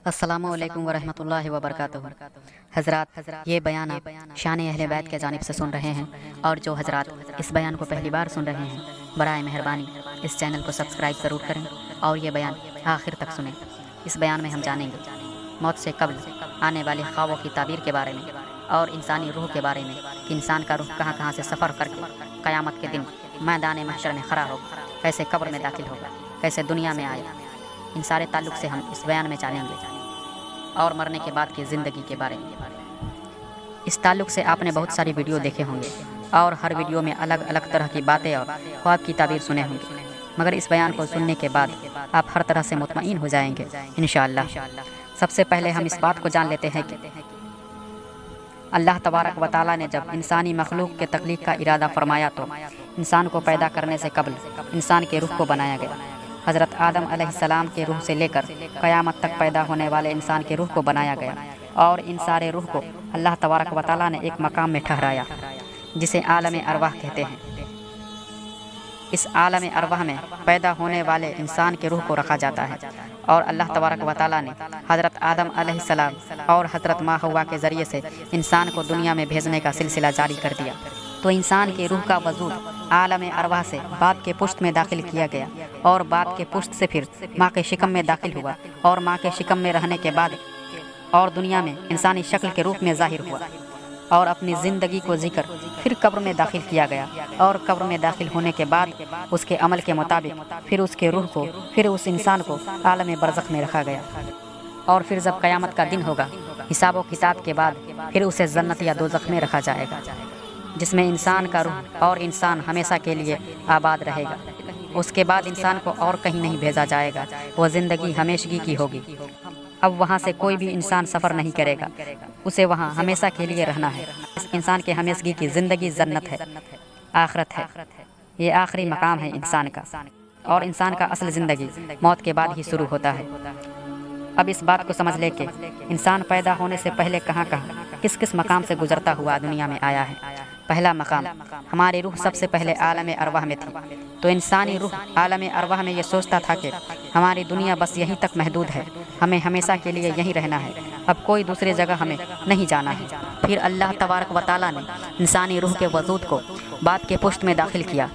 السلام علیکم ورحمۃ اللہ وبرکاتہ۔ حضرات، یہ بیان آپ شان اہل بیت کے جانب سے سن رہے ہیں، اور جو حضرات اس بیان کو پہلی بار سن رہے ہیں برائے مہربانی اس چینل کو سبسکرائب ضرور کریں اور یہ بیان آخر تک سنیں۔ اس بیان میں ہم جانیں گے موت سے قبل آنے والے خوابوں کی تعبیر کے بارے میں، اور انسانی روح کے بارے میں کہ انسان کا روح کہاں کہاں سے سفر کر کے قیامت کے دن میدان محشر میں کھڑا ہوگا، کیسے قبر میں داخل ہوگا، کیسے دنیا میں آئے۔ ان سارے تعلق سے ہم اس بیان میں جانیں گے، اور مرنے کے بعد کی زندگی کے بارے میں۔ اس تعلق سے آپ نے بہت ساری ویڈیو دیکھے ہوں گے، اور ہر ویڈیو میں الگ الگ طرح کی باتیں اور خواب کی تعبیر سنے ہوں گے، مگر اس بیان کو سننے کے بعد آپ ہر طرح سے مطمئن ہو جائیں گے انشاءاللہ۔ سب سے پہلے ہم اس بات کو جان لیتے ہیں کہ اللہ تبارک و تعالیٰ نے جب انسانی مخلوق کے تخلیق کا ارادہ فرمایا تو انسان کو پیدا کرنے سے قبل انسان کے روح کو بنایا گیا۔ حضرت آدم علیہ السلام کے روح سے لے کر قیامت تک پیدا ہونے والے انسان کے روح کو بنایا گیا، اور ان سارے روح کو اللہ تبارک و تعالیٰ نے ایک مقام میں ٹھہرایا جسے عالم ارواح کہتے ہیں۔ اس عالم ارواح میں پیدا ہونے والے انسان کے روح کو رکھا جاتا ہے، اور اللہ تبارک و تعالیٰ نے حضرت آدم علیہ السلام اور حضرت ماں حوا کے ذریعے سے انسان کو دنیا میں بھیجنے کا سلسلہ جاری کر دیا۔ تو انسان کے روح کا وجود عالم ارواح سے باپ کے پشت میں داخل کیا گیا، اور باپ کے پشت سے پھر ماں کے شکم میں داخل ہوا، اور ماں کے شکم میں رہنے کے بعد اور دنیا میں انسانی شکل کے روپ میں ظاہر ہوا، اور اپنی زندگی کو ذکر پھر قبر میں داخل کیا گیا، اور قبر میں داخل ہونے کے بعد اس کے عمل کے مطابق پھر اس کے روح کو، پھر اس انسان کو عالم برزخ میں رکھا گیا، اور پھر جب قیامت کا دن ہوگا حساب و کتاب کے بعد پھر اسے جنت یا دوزخ میں رکھا جائے گا، جس میں انسان کا روح اور انسان ہمیشہ کے لیے آباد رہے گا۔ اس کے بعد انسان کو اور کہیں نہیں بھیجا جائے گا، وہ زندگی ہمیشگی کی ہوگی۔ اب وہاں سے کوئی بھی انسان سفر نہیں کرے گا، اسے وہاں ہمیشہ کے لیے رہنا ہے۔ اس انسان کے ہمیشگی کی زندگی جنت ہے، آخرت ہے، یہ آخری مقام ہے انسان کا، اور انسان کا اصل زندگی موت کے بعد ہی شروع ہوتا ہے۔ اب اس بات کو سمجھ لے کہ انسان پیدا ہونے سے پہلے کہاں کہاں کس کس مقام سے گزرتا ہوا دنیا میں آیا ہے۔ پہلا مقام، ہماری روح سب سے پہلے عالم ارواح میں تھی، تو انسانی روح عالم ارواح میں یہ سوچتا تھا کہ ہماری دنیا بس یہیں تک محدود ہے، ہمیں ہمیشہ کے لیے یہیں رہنا ہے، اب کوئی دوسری جگہ ہمیں نہیں جانا ہے۔ پھر اللہ تبارک و تعالیٰ نے انسانی روح کے وجود کو باپ کے پشت میں داخل کیا،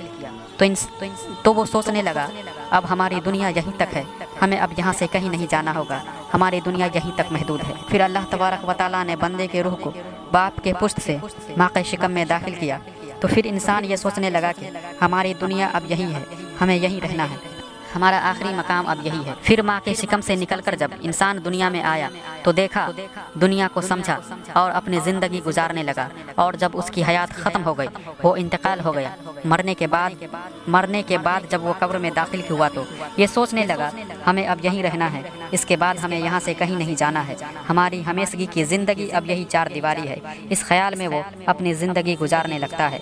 تو وہ سوچنے لگا اب ہماری دنیا یہیں تک ہے، ہمیں اب یہاں سے کہیں نہیں جانا ہوگا، ہماری دنیا یہیں تک محدود ہے۔ پھر اللہ تبارک و تعالیٰ نے بندے کے روح کو باپ کے پشت سے ماں کے شکم میں داخل کیا، تو پھر انسان یہ سوچنے لگا کہ ہماری دنیا اب یہی ہے، ہمیں یہیں رہنا ہے، ہمارا آخری مقام اب یہی ہے۔ پھر ماں کے شکم سے نکل کر جب انسان دنیا میں آیا تو دیکھا، دنیا کو سمجھا اور اپنی زندگی گزارنے لگا، اور جب اس کی حیات ختم ہو گئی، وہ انتقال ہو گیا، مرنے کے بعد جب وہ قبر میں داخل ہوا تو یہ سوچنے لگا ہمیں اب یہیں رہنا ہے، اس کے بعد ہمیں یہاں سے کہیں نہیں جانا ہے، ہماری ہمیشگی کی زندگی اب یہی چار دیواری ہے۔ اس خیال میں وہ اپنی زندگی گزارنے لگتا ہے۔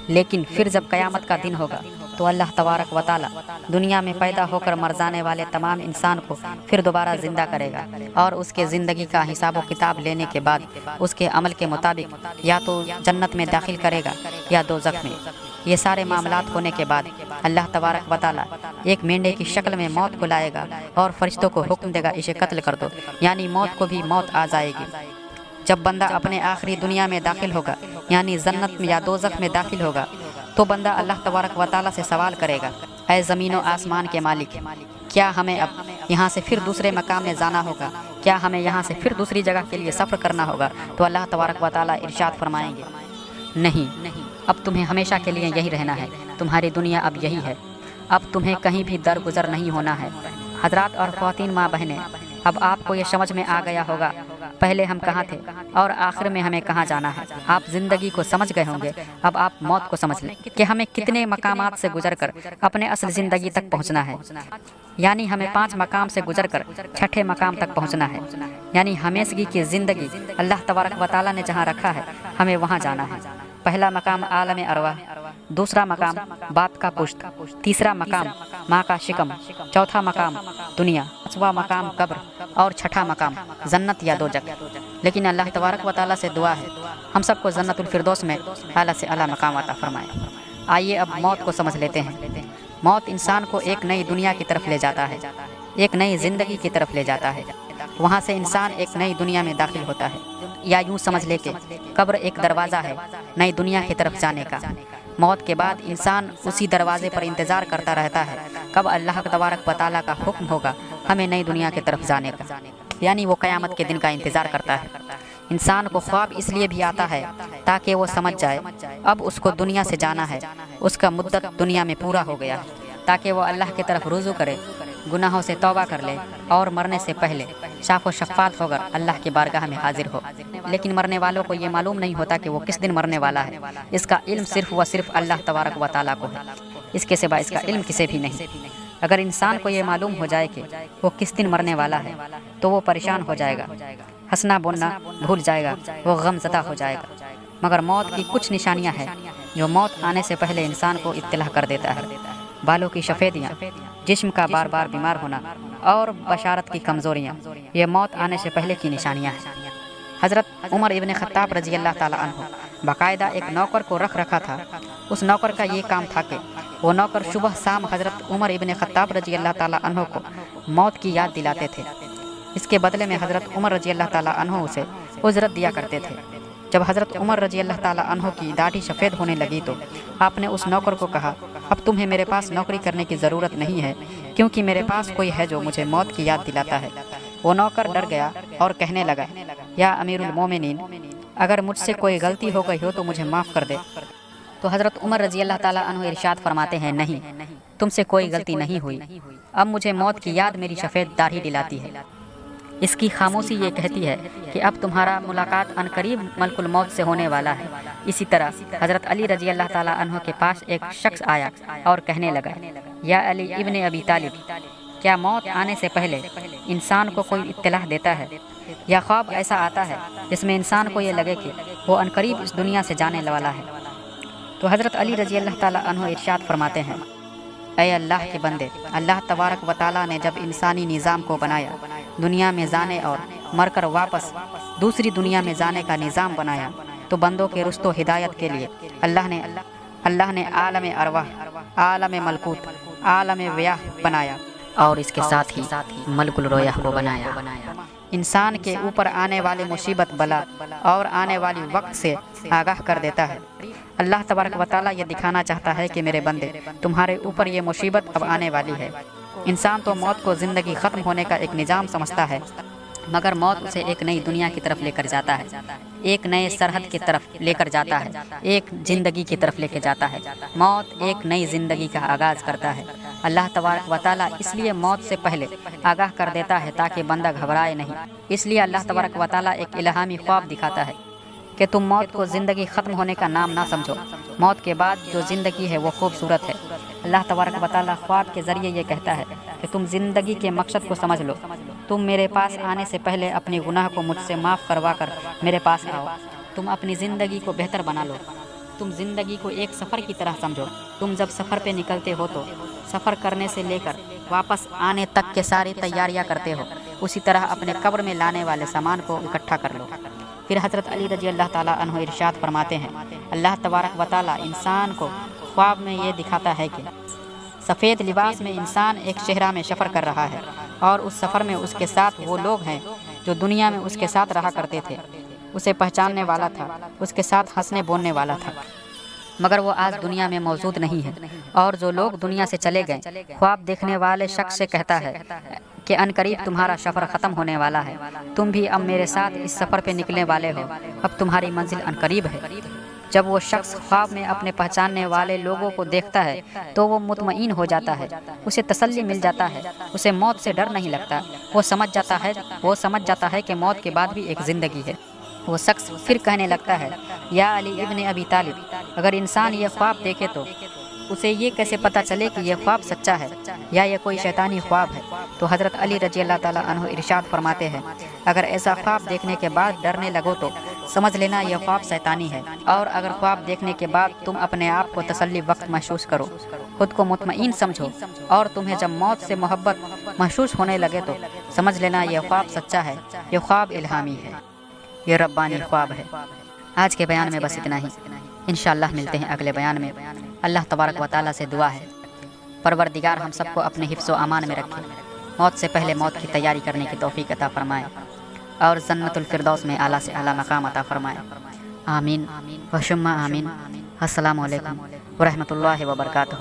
لیکن پھر جب قیامت کا دن ہوگا تو اللہ تبارک و تعالیٰ دنیا میں پیدا ہو کر مر جانے والے تمام انسان کو پھر دوبارہ زندہ کرے گا، اور اس کے زندگی کا حساب و کتاب لینے کے بعد اس کے عمل کے مطابق یا تو جنت میں داخل کرے گا یا دوزخ میں۔ یہ سارے معاملات ہونے کے بعد اللہ تبارک و تعالیٰ ایک مینڈے کی شکل میں موت کو لائے گا، اور فرشتوں کو حکم دے گا اسے قتل کر دو، یعنی موت کو بھی موت آ جائے گی۔ جب بندہ اپنے آخری دنیا میں داخل ہوگا، یعنی جنت میں یا دوزخ میں داخل ہوگا، تو بندہ اللہ تبارک و تعالیٰ سے سوال کرے گا، اے زمین و آسمان کے مالک، کیا ہمیں اب یہاں سے پھر دوسرے مقام میں جانا ہوگا؟ کیا ہمیں یہاں سے پھر دوسری جگہ کے لیے سفر کرنا ہوگا؟ تو اللہ تبارک و تعالیٰ ارشاد فرمائیں گے، نہیں، اب تمہیں ہمیشہ کے لیے یہی رہنا ہے، تمہاری دنیا اب یہی ہے، اب تمہیں کہیں بھی درگزر نہیں ہونا ہے۔ حضرات اور خواتین ماں بہنیں، اب آپ کو یہ سمجھ میں آ گیا ہوگا پہلے ہم کہاں تھے اور آخر میں ہمیں کہاں جانا ہے۔ آپ زندگی کو سمجھ گئے ہوں گے، اب آپ موت کو سمجھ لیں کہ ہمیں کتنے مقامات سے گزر کر اپنے اصل زندگی تک پہنچنا ہے، یعنی ہمیں 5 مقام سے گزر کر 6ٹھے مقام تک پہنچنا ہے، یعنی ہمیشگی کی زندگی اللہ تبارک و تعالیٰ نے جہاں رکھا ہے ہمیں وہاں جانا ہے۔ پہلا مقام عالم ارواح، دوسرا مقام باپ کا پشت، تیسرا مقام ماں کا شکم، چوتھا مقام دنیا، پانچواں مقام قبر، اور چھٹا مقام جنت یا دوزخ۔ لیکن اللہ تبارک و تعالیٰ سے دعا ہے ہم سب کو جنت الفردوس میں اعلیٰ سے اعلیٰ مقام عطا فرمائے۔ آئیے اب موت کو سمجھ لیتے ہیں۔ موت انسان کو ایک نئی دنیا کی طرف لے جاتا ہے، ایک نئی زندگی کی طرف لے جاتا ہے۔ वहाँ से इंसान एक नई दुनिया में दाखिल होता है। या यूँ समझ ले कि कब्र एक दरवाज़ा है नई दुनिया की तरफ जाने का। मौत के बाद इंसान उसी दरवाजे पर इंतज़ार करता रहता है कब अल्लाह तबारक व तआला का हुक्म होगा हमें नई दुनिया की तरफ जाने का, यानी वो क़यामत के दिन का इंतज़ार करता है। इंसान को ख्वाब इसलिए भी आता है ताकि वो समझ जाए अब उसको दुनिया से जाना है, उसका मुद्दत दुनिया में पूरा हो गया है, ताकि वो अल्लाह की तरफ रुजू करे, गुनाहों से तौबा कर ले और मरने से पहले शाफ़ व शफ़ात होकर अल्लाह की बारगाह में हाजिर हो। लेकिन मरने वालों को ये मालूम नहीं होता कि वो किस दिन मरने वाला है। इसका इल्म सिर्फ़ व सिर्फ अल्लाह तबारक व तआला को है, इसके सिवा इसका इल्म किसे भी नहीं। अगर इंसान को ये मालूम हो जाए कि वो किस दिन मरने वाला है तो वो परेशान हो जाएगा, हंसना बोलना भूल जाएगा, वो गमज़दा हो जाएगा। मगर मौत की कुछ निशानियाँ हैं जो मौत आने से पहले इंसान को इत्तला कर देता है। बालों की सफ़ेदियाँ, जिस्म का बार बार बीमार होना और बशारत की कमज़ोरियाँ, ये मौत आने से पहले की निशानियाँ हैं। हज़रत उमर इब्न ख़त्ताब रज़ी अल्लाह ताला अन्हु बाकायदा एक नौकर को रख रखा था। उस नौकर का ये काम था कि वो नौकर सुबह शाम हज़रत उमर इब्न ख़त्ताब रज़ी अल्लाह ताला अन्हु को मौत की याद दिलाते थे। इसके बदले में हज़रत उमर रज़ी अल्लाह ताला अन्हु उसे उजरत दिया करते थे। जब हज़रत उमर रज़ी अल्लाह ताला अन्हु की दाढ़ी सफ़ेद होने लगी तो आपने उस नौकर को कहा, अब तुम्हें मेरे पास नौकरी करने की ज़रूरत नहीं है, क्योंकि मेरे पास कोई है जो मुझे मौत की याद दिलाता है। वो नौकर डर गया और कहने लगा, या अमीरुल मोमिनीन, अगर मुझसे कोई गलती हो गई हो तो मुझे माफ़ कर दे। तो हज़रत उमर रज़ी अल्लाह ताला अन्हु इरशाद फरमाते हैं, नहीं, तुमसे कोई गलती नहीं हुई, अब मुझे मौत की याद मेरी सफ़ेद दाढ़ी दिलाती है। इसकी खामोशी ये कहती है कि अब तुम्हारा मुलाकात अनकरीब मलकुल मौत से होने वाला है। इसी तरह हज़रत अली रज़ी अल्लाह ताला अन्हु के पास एक शख्स आया और कहने लगा, या अली इब्न अबी तालिब, क्या मौत आने से पहले इंसान को कोई इत्तलाह देता है या ख्वाब ऐसा आता है जिसमें इंसान को ये लगे कि वो अनकरीब इस दुनिया से जाने वाला है। तो हज़रत अली रज़ी अल्लाह ताला अन्हु इरशाद फरमाते हैं, ऐ अल्लाह के बंदे, अल्लाह तबारक व तआला ने जब इंसानी निज़ाम को बनाया, दुनिया में जाने और मरकर वापस दूसरी दुनिया में जाने का निज़ाम बनाया, तो बंदों के रुस्तो हिदायत के लिए अल्लाह ने आलम अरवाह, आलम मलकूत, आलम व्याह बनाया और इसके साथ ही मलकुल रोयाह को बनाया। इंसान के ऊपर आने वाले मुसीबत बला और आने वाली वक्त से आगाह कर देता है। अल्लाह तबारक व तआला ये दिखाना चाहता है कि मेरे बंदे, तुम्हारे ऊपर ये मुसीबत अब आने वाली है। इंसान तो मौत को ज़िंदगी ख़त्म होने का एक निज़ाम समझता है, मगर मौत उसे एक नई दुनिया की तरफ लेकर जाता है, एक नए सरहद की तरफ लेकर जाता है, एक ज़िंदगी की तरफ लेकर जाता है। मौत एक नई ज़िंदगी का आगाज़ करता है। अल्लाह तबारक व तआला इसलिए मौत से पहले आगाह कर देता है ताकि बंदा घबराए नहीं। इसलिए अल्लाह तबारक व तआला एक इल्हामी ख्वाब दिखाता है कि तुम मौत को ज़िंदगी ख़त्म होने का नाम ना समझो, मौत के बाद जो ज़िंदगी है वो खूबसूरत है। अल्लाह तबारक व तआला ख्वाब के ज़रिए ये कहता है कि तुम ज़िंदगी के मकसद को समझ लो, तुम मेरे पास आने से पहले अपने गुनाह को मुझसे माफ़ करवा कर मेरे पास आओ, तुम अपनी ज़िंदगी को बेहतर बना लो, तुम ज़िंदगी को एक सफ़र की तरह समझो। तुम जब सफ़र पे निकलते हो तो सफ़र करने से लेकर वापस आने तक के सारी तैयारियां करते हो, उसी तरह अपने कब्र में लाने वाले सामान को इकट्ठा कर लो। फिर हज़रत अली रज़ी अल्लाह ताला अन्हु इरशाद फरमाते हैं, अल्लाह तबारक व तआला इंसान को ख्वाब में ये दिखाता है कि सफ़ेद लिबास में इंसान एक शहरा में सफ़र कर रहा है और उस सफ़र में उसके साथ वो लोग हैं जो दुनिया में उसके साथ रहा करते थे। उसे पहचानने वाला था, उसके साथ हंसने बोलने वाला था, मगर वो आज दुनिया में मौजूद नहीं है। और जो लोग दुनिया से चले गए, ख्वाब देखने वाले शख्स से कहता है कि अनकरीब तुम्हारा सफ़र ख़त्म होने वाला है, तुम भी अब मेरे साथ इस सफ़र पे निकलने वाले हो, अब तुम्हारी मंजिल अनकरीब है। जब वो शख्स ख्वाब में अपने पहचानने वाले लोगों को देखता है तो वो मुतमईन हो जाता है, उसे तसल्ली मिल जाता है, उसे मौत से डर नहीं लगता। वो समझ जाता है कि मौत के बाद भी एक ज़िंदगी है। वो शख्स फिर कहने लगता है, या अली इब्न अबी तालिब, अगर इंसान ये ख्वाब देखे तो उसे ये कैसे पता चले कि यह ख्वाब सच्चा है या ये कोई शैतानी ख्वाब है। तो हज़रत अली रज़ी अल्लाह ताला अन्हु इरशाद फरमाते हैं, अगर ऐसा ख्वाब देखने के बाद डरने लगो तो समझ लेना यह ख्वाब शैतानी है, और अगर ख्वाब देखने के बाद तुम अपने आप को तसल्ली वक्त महसूस करो, खुद को मुतमईन समझो, और तुम्हें जब मौत से मोहब्बत महसूस होने लगे तो समझ लेना यह ख्वाब सच्चा है, यह ख्वाब इल्हामी है, यह रब्बानी ख्वाब है। आज के बयान में बस इतना ही। इंशाअल्लाह मिलते हैं अगले बयान में। अल्लाह तबारक व तआला से दुआ है, परवरदिगार हम सबको अपने हिफ्ज़ व अमान में रखे। موت سے پہلے موت کی تیاری کرنے کی توفیق عطا فرمائے اور جنت الفردوس میں اعلیٰ سے اعلیٰ مقام عطا فرمائے۔ آمین و شما آمین۔ السلام علیکم ورحمۃ اللہ وبرکاتہ۔